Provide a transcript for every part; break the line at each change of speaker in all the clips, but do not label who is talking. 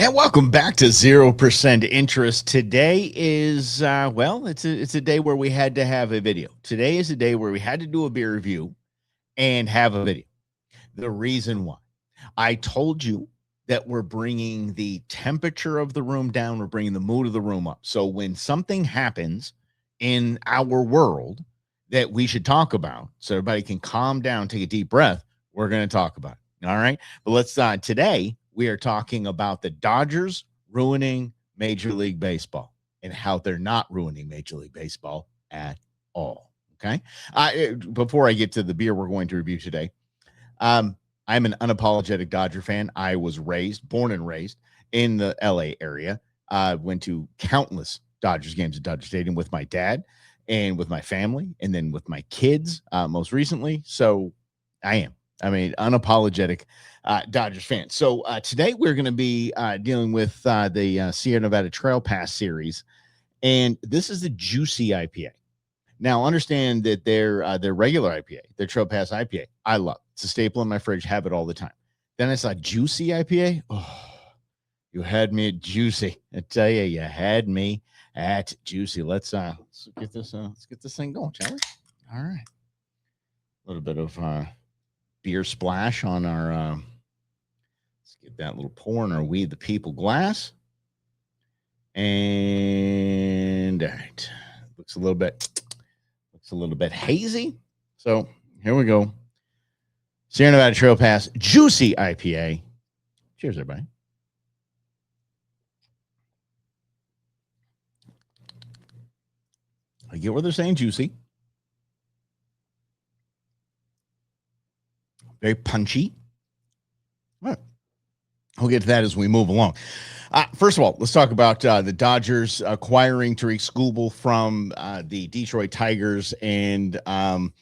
And welcome back to 0% Interest. Today is, it's a day where we had to have a video. Today is a day where we had to do a beer review and have a video. The reason why, I told you that we're bringing the temperature of the room down. We're bringing the mood of the room up. So when something happens in our world that we should talk about, so everybody can calm down, take a deep breath, we're going to talk about it. All right. But let's, today, we are talking about the Dodgers ruining Major League Baseball and how they're not ruining Major League Baseball at all. Okay. Before I get to the beer we're going to review today, I'm an unapologetic Dodger fan. I was born and raised in the LA area. Went to countless Dodgers games at Dodger Stadium with my dad and with my family, and then with my kids most recently. So I'm unapologetic Dodgers fan. So today we're going to be dealing with the Sierra Nevada Trail Pass series, and this is the Juicy IPA. Now, understand that their regular IPA, their Trail Pass IPA, I love. It's a staple in my fridge. Have it all the time. Then I saw Juicy IPA. Oh, you had me at Juicy. I tell you, you had me at Juicy. Let's get this thing going, shall we? All right. A little bit of beer splash on our. Let's get that little pour in our We the People glass. And all right, looks a little bit hazy. So here we go. Sierra Nevada Trail Pass Juicy IPA. Cheers, everybody. I get what they're saying, juicy. Very punchy. All right. We'll get to that as we move along. First of all, let's talk about the Dodgers acquiring Tarik Skubal from the Detroit Tigers, and a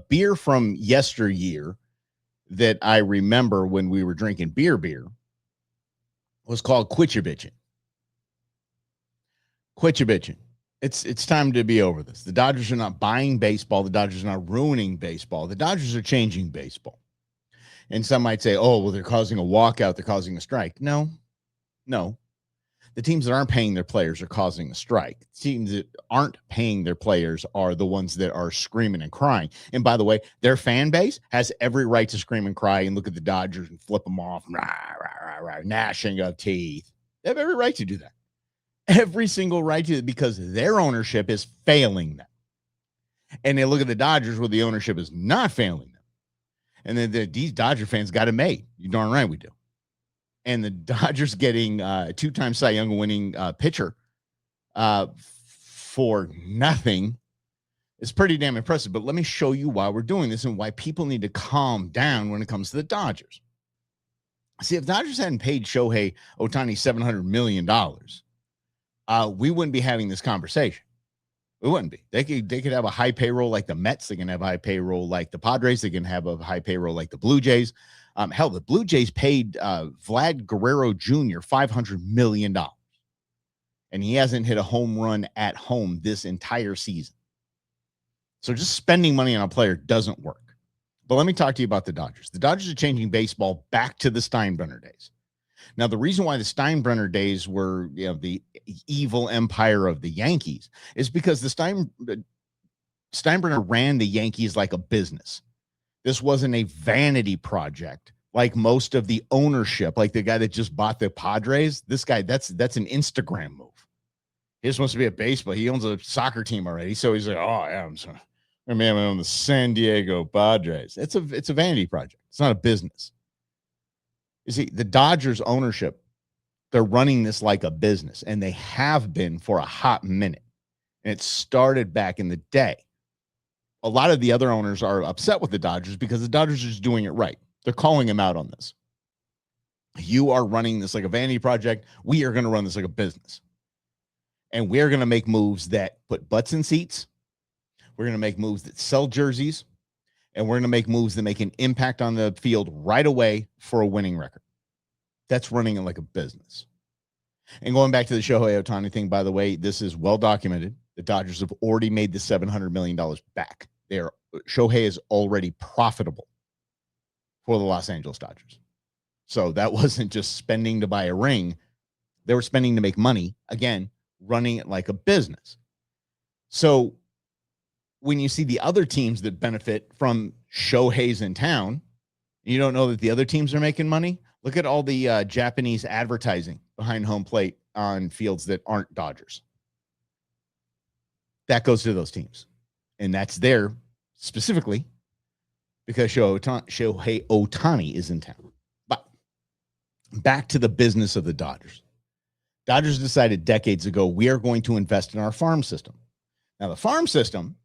beer from yesteryear that I remember when we were drinking beer was called Quit Ya Bitchin'. Quit Ya Bitchin'. It's time to be over this. The Dodgers are not buying baseball. The Dodgers are not ruining baseball. The Dodgers are changing baseball. And some might say, oh, well, they're causing a walkout. They're causing a strike. No. The teams that aren't paying their players are causing a strike. Teams that aren't paying their players are the ones that are screaming and crying. And by the way, their fan base has every right to scream and cry and look at the Dodgers and flip them off, rah, rah, rah, rah, gnashing of teeth. They have every right to do that. Every single right to it, because their ownership is failing them. And they look at the Dodgers where the ownership is not failing them. And then these Dodger fans got it made. You darn right we do. And the Dodgers getting a two-time Cy Young winning pitcher for nothing is pretty damn impressive. But let me show you why we're doing this and why people need to calm down when it comes to the Dodgers. See, if the Dodgers hadn't paid Shohei Ohtani $700 million, we wouldn't be having this conversation. We wouldn't be. They could have a high payroll like the Mets. They can have a high payroll like the Padres. They can have a high payroll like the Blue Jays. Hell, the Blue Jays paid Vlad Guerrero Jr. $500 million. And he hasn't hit a home run at home this entire season. So just spending money on a player doesn't work. But let me talk to you about the Dodgers. The Dodgers are changing baseball back to the Steinbrenner days. Now, the reason why the Steinbrenner days were, the evil empire of the Yankees is because the Steinbrenner ran the Yankees like a business. This wasn't a vanity project like most of the ownership, like the guy that just bought the Padres. This guy, that's an Instagram move. He just wants to be a baseball. He owns a soccer team already. So he's like, oh, yeah, I'm on the San Diego Padres. It's a vanity project. It's not a business. You see, the Dodgers ownership, they're running this like a business, and they have been for a hot minute. And it started back in the day. A lot of the other owners are upset with the Dodgers because the Dodgers are just doing it right. They're calling him out on this. You are running this like a vanity project. We are going to run this like a business. And we're going to make moves that put butts in seats. We're going to make moves that sell jerseys. And we're going to make moves that make an impact on the field right away for a winning record. That's running it like a business. And going back to the Shohei Ohtani thing, by the way, this is well documented. The Dodgers have already made the $700 million back. Shohei is already profitable for the Los Angeles Dodgers. So that wasn't just spending to buy a ring. They were spending to make money, again, running it like a business. So when you see the other teams that benefit from Shohei's in town, you don't know that the other teams are making money. Look at all the Japanese advertising behind home plate on fields that aren't Dodgers. That goes to those teams. And that's there specifically because Shohei Ohtani is in town. But back to the business of the Dodgers. Dodgers decided decades ago, we are going to invest in our farm system. Now, the farm system,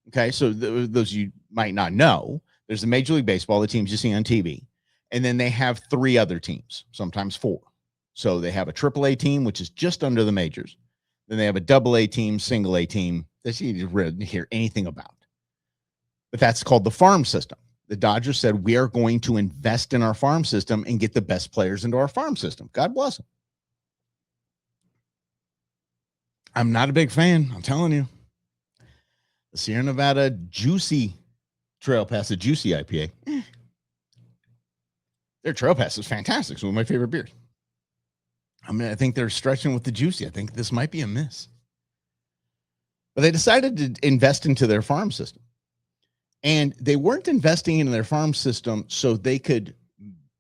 okay, so those you might not know, there's the Major League Baseball, the teams you see on TV, and then they have 3 other teams, sometimes 4. So they have a AAA team, which is just under the majors. Then they have a AA team, single A team that you didn't hear anything about. But that's called the farm system. The Dodgers said, we are going to invest in our farm system and get the best players into our farm system. God bless them. I'm not a big fan, I'm telling you. The Sierra Nevada Juicy Trail Pass, the Juicy IPA. Their Trail Pass is fantastic. It's one of my favorite beers. I think they're stretching with the Juicy. I think this might be a miss. But they decided to invest into their farm system. And they weren't investing in their farm system so they could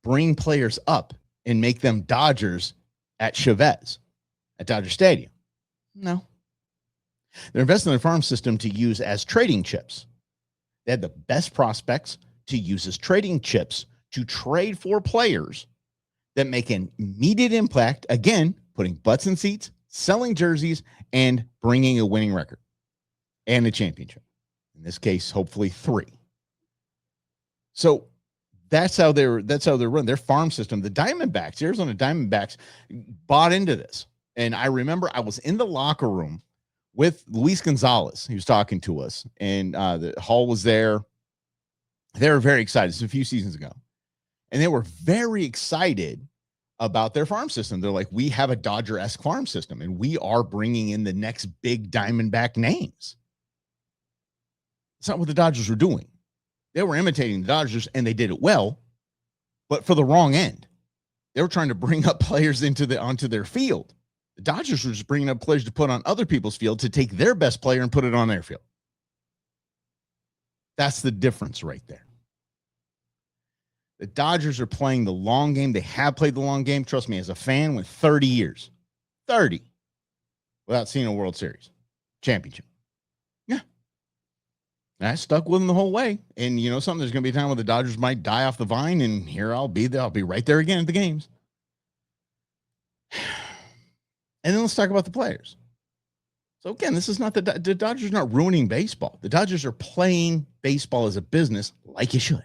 bring players up and make them Dodgers at Chavez, at Dodger Stadium. No. They're investing in their farm system to use as trading chips. They had the best prospects to use as trading chips to trade for players that make an immediate impact, again, putting butts in seats, selling jerseys, and bringing a winning record and a championship. In this case, hopefully 3. So that's how they're run. Their farm system, the Diamondbacks, Arizona Diamondbacks, bought into this. And I remember I was in the locker room with Luis Gonzalez. He was talking to us, and the Hall was there. They were very excited. This was a few seasons ago. And they were very excited about their farm system. They're like, we have a Dodger-esque farm system, and we are bringing in the next big Diamondback names. It's not what the Dodgers were doing. They were imitating the Dodgers, and they did it well, but for the wrong end. They were trying to bring up players onto their field. The Dodgers were just bringing up players to put on other people's field to take their best player and put it on their field. That's the difference right there. The Dodgers are playing the long game. They have played the long game. Trust me, as a fan with 30 years, 30, without seeing a World Series championship. Yeah. And I stuck with them the whole way. And you know something, there's going to be a time where the Dodgers might die off the vine, and here I'll be there. I'll be right there again at the games. And then let's talk about the players. So again, this is not the Dodgers are not ruining baseball. The Dodgers are playing baseball as a business like you should.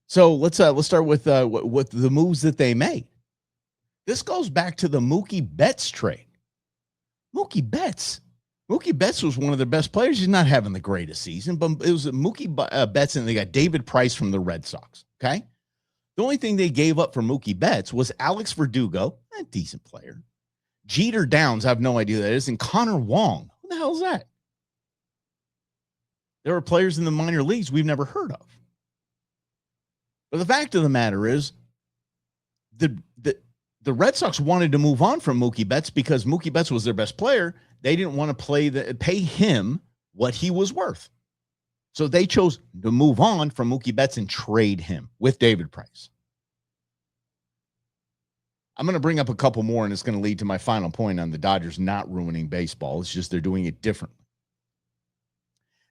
So let's start with the moves that they made. This goes back to the Mookie Betts trade. Mookie Betts was one of their best players. He's not having the greatest season, but it was Mookie Betts, and they got David Price from the Red Sox. Okay, the only thing they gave up for Mookie Betts was Alex Verdugo, a decent player. Jeter Downs, I have no idea who that is, and Connor Wong. Who the hell is that? There are players in the minor leagues we've never heard of. But the fact of the matter is, the Red Sox wanted to move on from Mookie Betts because Mookie Betts was their best player. They didn't want to pay him what he was worth. So they chose to move on from Mookie Betts and trade him with David Price. I'm going to bring up a couple more, and it's going to lead to my final point on the Dodgers not ruining baseball. It's just they're doing it differently.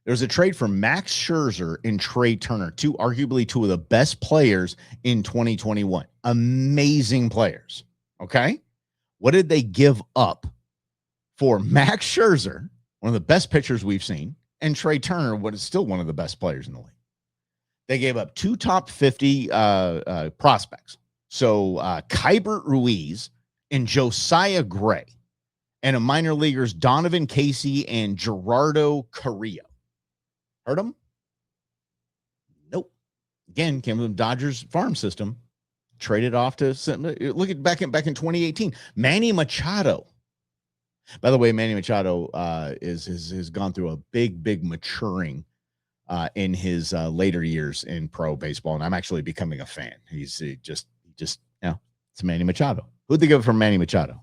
There's a trade for Max Scherzer and Trey Turner, arguably two of the best players in 2021. Amazing players. Okay. What did they give up for Max Scherzer, one of the best pitchers we've seen, and Trey Turner, what is still one of the best players in the league? They gave up 2 top 50 prospects. So Kybert Ruiz and Josiah Gray, and a minor leaguers Donovan Casey and Gerardo Carrillo. Heard them? Nope. Again, came from the Dodgers farm system. Traded off to look at back in 2018. Manny Machado. By the way, Manny Machado has gone through a big maturing in his later years in pro baseball, and I'm actually becoming a fan. He's just it's Manny Machado. Who'd they give for Manny Machado?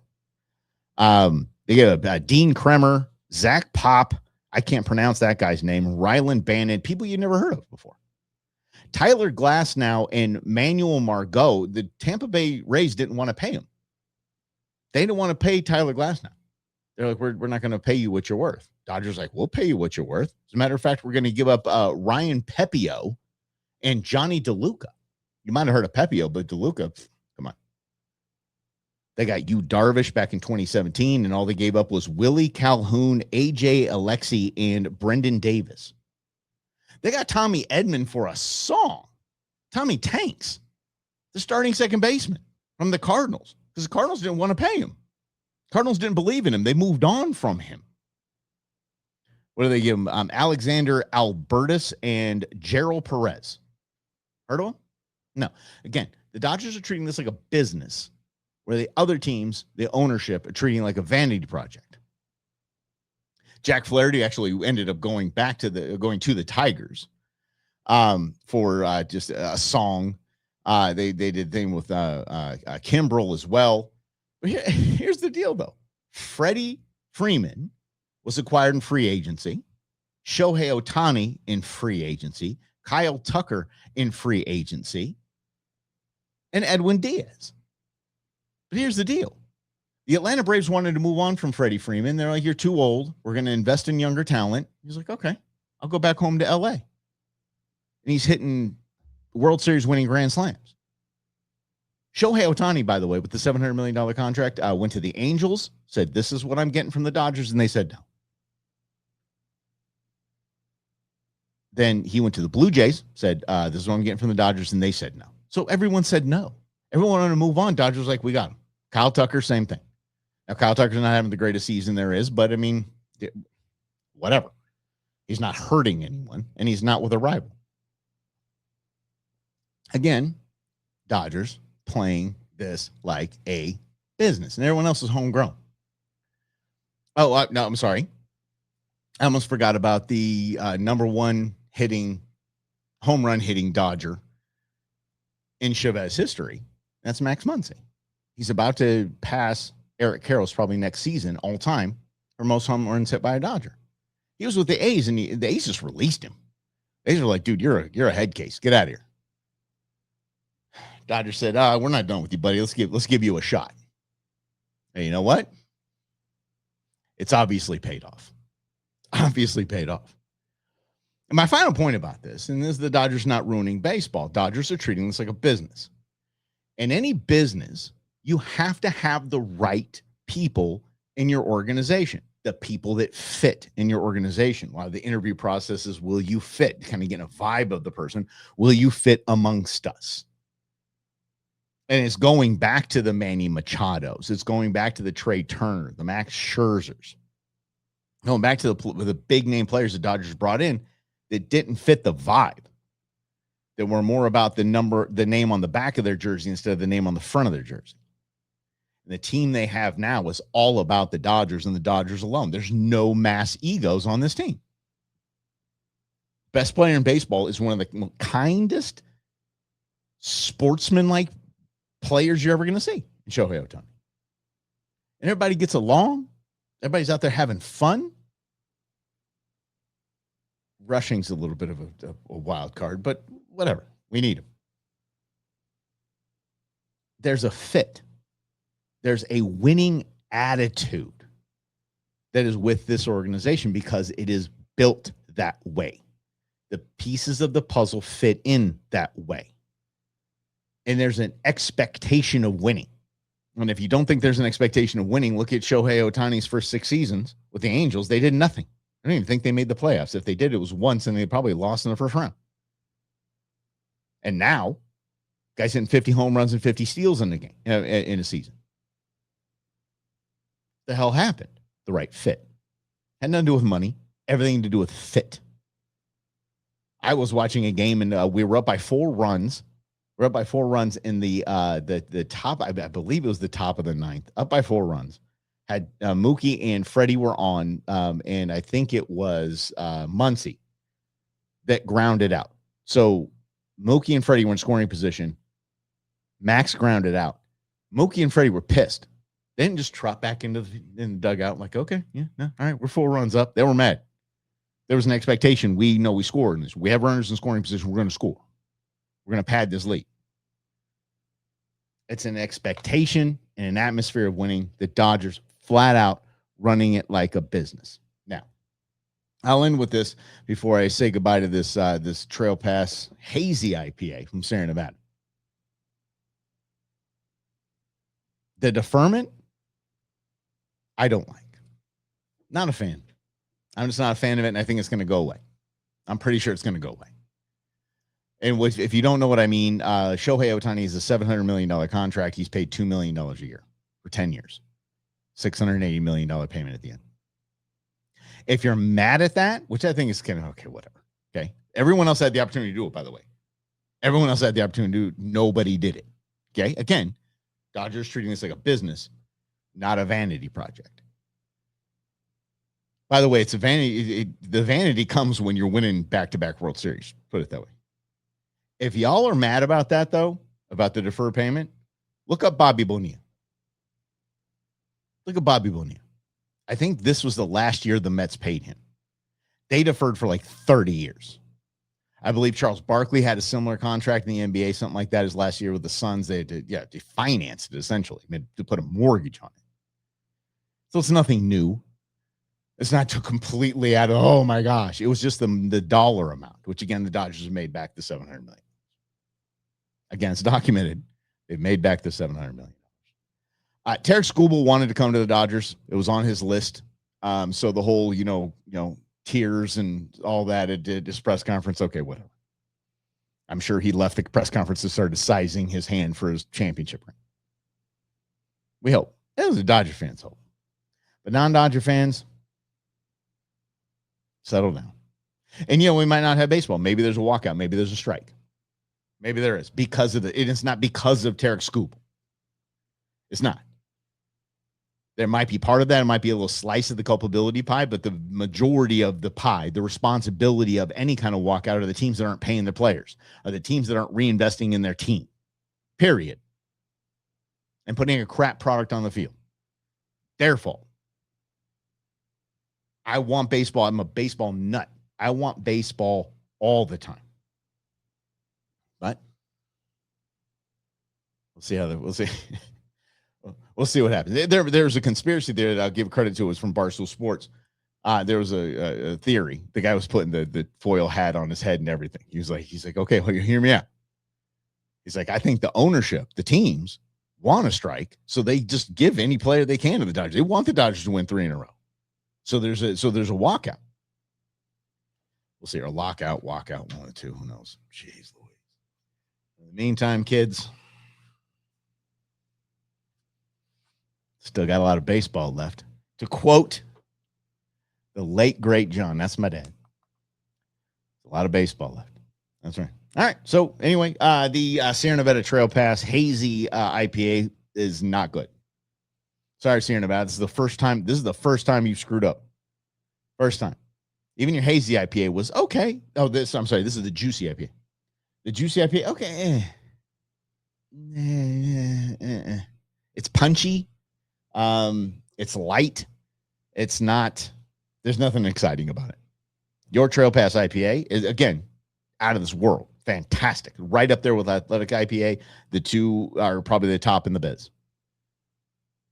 They gave Dean Kremer, Zach Pop. I can't pronounce that guy's name. Rylan Bannon, people you never heard of before. Tyler Glasnow and Manuel Margot. The Tampa Bay Rays didn't want to pay him. They didn't want to pay Tyler Glasnow. They're like, we're not going to pay you what you're worth. Dodgers like, we'll pay you what you're worth. As a matter of fact, we're going to give up Ryan Pepio and Johnny DeLuca. You might have heard of Pepio, but DeLuca, come on. They got Yu Darvish back in 2017, and all they gave up was Willie Calhoun, AJ Alexi, and Brendan Davis. They got Tommy Edman for a song. Tommy Tanks, the starting second baseman from the Cardinals, because the Cardinals didn't want to pay him. Cardinals didn't believe in him. They moved on from him. What do they give him? Alexander Albertus and Gerald Perez. Heard of him? No. Again, the Dodgers are treating this like a business, where the other teams, the ownership, are treating it like a vanity project. Jack Flaherty actually ended up going to the Tigers for just a song. They did a thing with Kimbrel as well. But here's the deal, though. Freddie Freeman was acquired in free agency. Shohei Ohtani in free agency. Kyle Tucker in free agency. And Edwin Diaz. But here's the deal. The Atlanta Braves wanted to move on from Freddie Freeman. They're like, you're too old. We're going to invest in younger talent. He's like, okay, I'll go back home to LA. And he's hitting World Series winning grand slams. Shohei Ohtani, by the way, with the $700 million contract, went to the Angels, said, this is what I'm getting from the Dodgers, and they said no. Then he went to the Blue Jays, said, this is what I'm getting from the Dodgers, and they said no. So everyone said no. Everyone wanted to move on. Dodgers was like, we got him. Kyle Tucker, same thing. Now, Kyle Tucker's not having the greatest season there is, but, I mean, whatever. He's not hurting anyone, and he's not with a rival. Again, Dodgers playing this like a business, and everyone else is homegrown. Oh, no, I'm sorry. I almost forgot about the number one home run hitting Dodger in Chavez history. That's Max Muncy. He's about to pass Eric Karros probably next season all time for most home runs hit by a Dodger. He was with the A's, and the A's just released him. The A's were like, dude, you're a head case. Get out of here. Dodgers said, we're not done with you, buddy. Let's give you a shot. And you know what? It's obviously paid off. Obviously paid off. And my final point about this, and this is the Dodgers not ruining baseball. Dodgers are treating this like a business. In any business, you have to have the right people in your organization, the people that fit in your organization. A lot of the interview process is, will you fit? Kind of getting a vibe of the person. Will you fit amongst us? And it's going back to the Manny Machados. It's going back to the Trey Turner, the Max Scherzers. Going back to the big name players the Dodgers brought in that didn't fit the vibe. That were more about the name on the back of their jersey instead of the name on the front of their jersey. And the team they have now is all about the Dodgers and the Dodgers alone. There's no mass egos on this team. Best player in baseball is one of the kindest sportsman-like players you're ever going to see in Shohei Ohtani. And everybody gets along. Everybody's out there having fun. Rushing's a little bit of a wild card, but whatever. We need him. There's a fit. There's a winning attitude that is with this organization because it is built that way. The pieces of the puzzle fit in that way. And there's an expectation of winning. And if you don't think there's an expectation of winning, look at Shohei Ohtani's first 6 seasons with the Angels. They did nothing. I don't even think they made the playoffs. If they did, it was once, and they probably lost in the first round. And now, guys hitting 50 home runs and 50 steals in the game in a season. The hell happened? The right fit. Had nothing to do with money. Everything to do with fit. I was watching a game, and we were up by 4 runs. We're up by 4 runs in the top. I believe it was the top of the 9th. Up by 4 runs. Had Mookie and Freddie were on, and I think it was Muncy that grounded out. So Mookie and Freddie were in scoring position. Max grounded out. Mookie and Freddie were pissed. They didn't just trot back into the dugout like, okay, yeah, no, all right, we're 4 runs up. They were mad. There was an expectation. We know we scored. We have runners in scoring position. We're going to score. We're going to pad this lead. It's an expectation and an atmosphere of winning. The Dodgers flat out running it like a business. Now, I'll end with this before I say goodbye to this this Trail Pass Hazy IPA from Sierra Nevada. The deferment, I don't like. Not a fan. I'm just not a fan of it, and I think it's going to go away. I'm pretty sure it's going to go away. And if you don't know what I mean, Shohei Ohtani is a $700 million contract. He's paid $2 million a year for 10 years. $680 million payment at the end. If you're mad at that, which I think is kind of, okay, whatever. Okay. Everyone else had the opportunity to do it, by the way. Everyone else had the opportunity to do it. Nobody did it. Okay. Again, Dodgers treating this like a business, not a vanity project. By the way, it's a vanity. The vanity comes when you're winning back-to-back World Series. Put it that way. If y'all are mad about that, though, about the deferred payment, look up Bobby Bonilla. Look at Bobby Bonilla. I think this was the last year the Mets paid him. They deferred for like 30 years. I believe Charles Barkley had a similar contract in the NBA, something like that, his last year with the Suns. They financed it essentially, to put a mortgage on it. So it's nothing new. It's not too completely out of, oh my gosh. It was just the dollar amount, which again, the Dodgers have made back the $700 million. Again, it's documented. They've made back the $700 million. Tarik Skubal wanted to come to the Dodgers. It was on his list. So the whole, tears and all that, it did his press conference. Okay, whatever. I'm sure he left the press conference and started sizing his hand for his championship ring. We hope. That was the Dodger fans' hope. But non-Dodger fans, settle down. And, we might not have baseball. Maybe there's a walkout. Maybe there's a strike. Maybe there is because of it's not because of Tarik Skubal. It's not. There might be part of that. It might be a little slice of the culpability pie, but the majority of the pie, the responsibility of any kind of walkout are the teams that aren't paying their players, are the teams that aren't reinvesting in their team, period. And putting a crap product on the field. Their fault. I want baseball. I'm a baseball nut. I want baseball all the time. But we'll see we'll see. We'll see what happens. There's a conspiracy there that I'll give credit to. It was from Barstool Sports. There was a theory. The guy was putting the foil hat on his head and everything. He's like, okay, well, you hear me out. He's like, I think the ownership, the teams want to strike, so they just give any player they can to the Dodgers. They want the Dodgers to win 3 in a row. So there's a walkout. We'll see, or lockout, walkout, 1 or 2. Who knows? Jeez Louise. In the meantime, kids, still got a lot of baseball left. To quote the late, great John, that's my dad. A lot of baseball left. That's right. All right. So anyway, the Sierra Nevada Trail Pass Hazy IPA is not good. Sorry, Sierra Nevada. This is the first time you've screwed up. First time. Even your Hazy IPA was okay. Oh, I'm sorry. This is the Juicy IPA. The Juicy IPA, okay. It's punchy. It's light. It's not, there's nothing exciting about it. Your Trail Pass IPA is, again, out of this world. Fantastic. Right up there with Athletic IPA. The two are probably the top in the biz.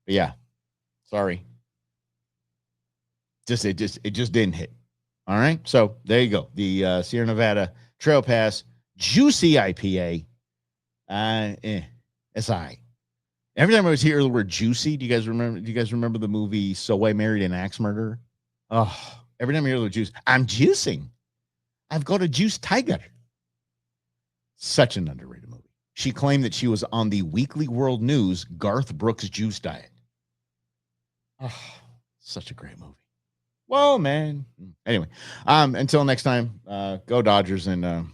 But yeah, sorry. It just didn't hit. All right. So there you go. The Sierra Nevada Trail Pass Juicy IPA. It's all right. Every time I was hear the word juicy, do you guys remember the movie So I Married an Axe Murderer? Oh, every time I hear the word juice, I'm juicing. I've got a juice tiger. Such an underrated movie. She claimed that she was on the Weekly World News Garth Brooks juice diet. Oh, such a great movie. Whoa, man. Anyway, until next time, go Dodgers, and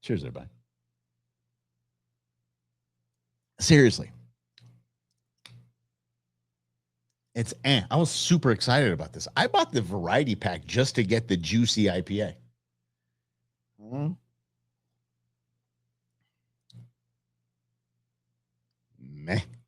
cheers, everybody. Seriously. I was super excited about this. I bought the variety pack just to get the Juicy IPA. Meh.